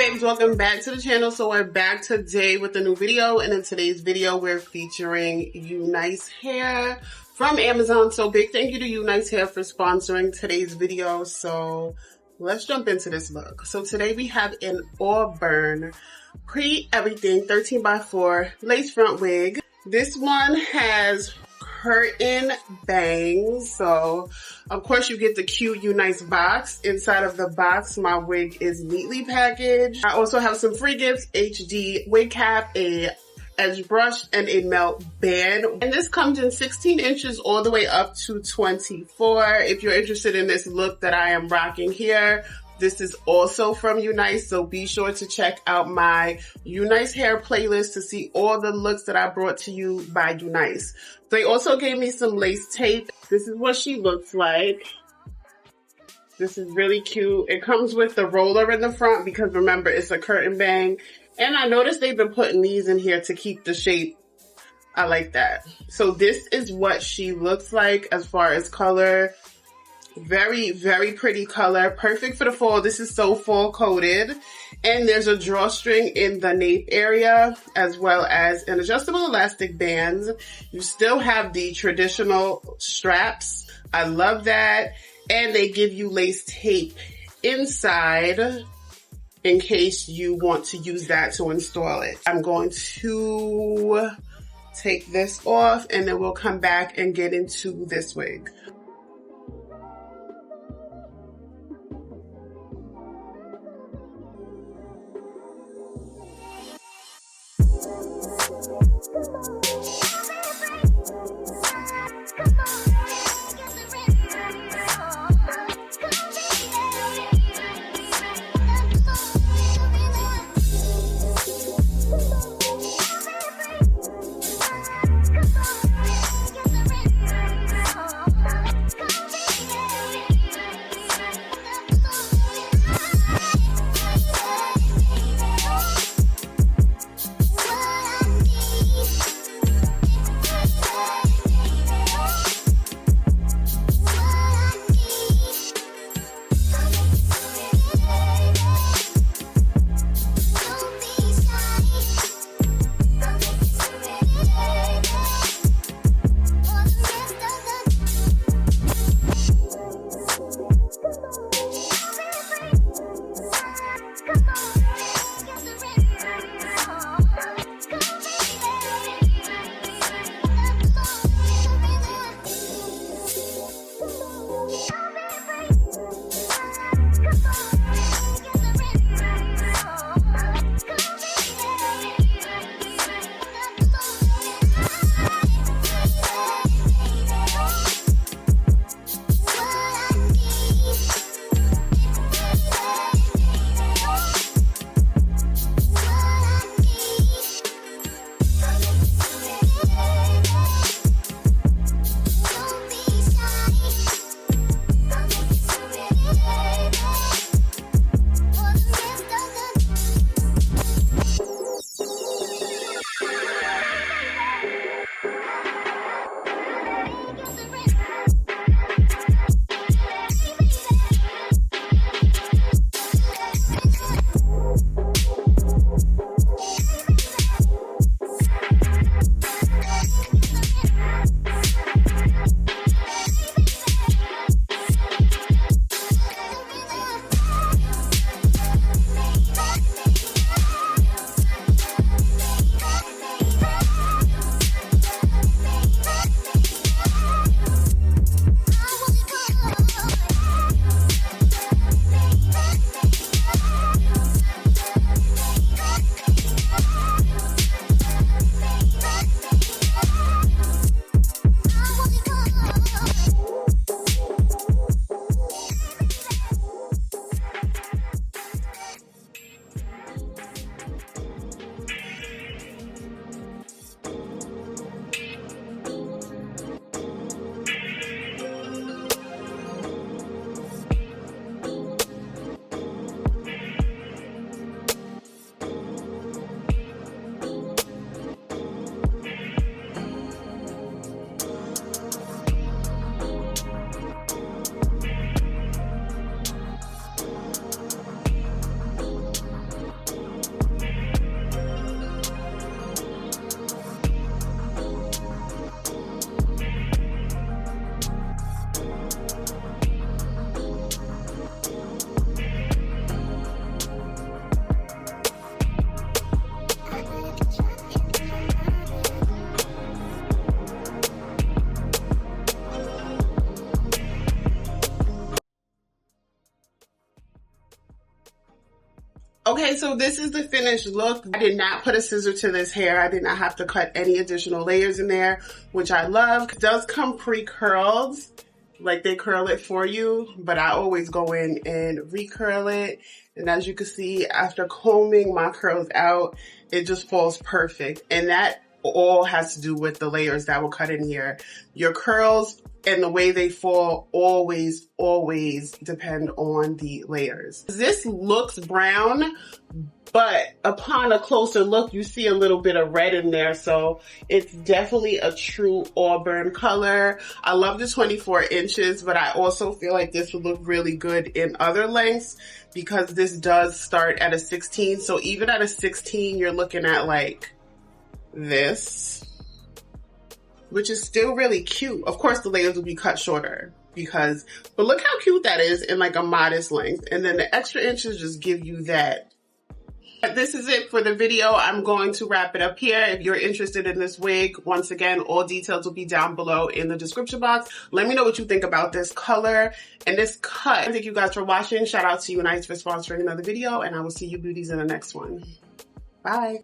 babes, welcome back to the channel. So we're back today with a new video, and in today's video we're featuring UNice hair from Amazon. So big thank you to UNice hair for sponsoring today's video. So let's jump into this look. So today we have an Auburn pre-everything 13x4 lace front wig. This one has curtain bangs. So of course you get the cute UNice box. Inside of the box, my wig is neatly packaged. I also have some free gifts: HD wig cap, a edge brush, and a melt band. And this comes in 16 inches all the way up to 24. If you're interested in this look that I am rocking here, this is also from UNice, so be sure to check out my UNice hair playlist to see all the looks that I brought to you by UNice. They also gave me some lace tape. This is what she looks like. This is really cute. It comes with the roller in the front because remember, it's a curtain bang. And I noticed they've been putting these in here to keep the shape. I like that. So this is what she looks like as far as color. Very, very pretty color. Perfect for the fall. This is so fall coated. And there's a drawstring in the nape area as well as an adjustable elastic bands. You still have the traditional straps. I love that. And they give you lace tape inside in case you want to use that to install it. I'm going to take this off and then we'll come back and get into this wig. Okay, so this is the finished look. I did not put a scissor to this hair. I did not have to cut any additional layers in there, which I love. It does come pre-curled, like they curl it for you, but I always go in and recurl it. And as you can see, after combing my curls out, it just falls perfect. And that all has to do with the layers that will cut in here. Your curls and the way they fall always depend on the layers. This looks brown, but upon a closer look, you see a little bit of red in there. So it's definitely a true Auburn color. I love the 24 inches, but I also feel like this would look really good in other lengths because this does start at a 16. So even at a 16, you're looking at like this, which is still really cute. Of course, the layers will be cut shorter but look how cute that is in like a modest length. And then the extra inches just give you that. This is it for the video. I'm going to wrap it up here. If you're interested in this wig, once again, all details will be down below in the description box. Let me know what you think about this color and this cut. Thank you guys for watching. Shout out to UNice for sponsoring another video, and I will see you beauties in the next one. Bye.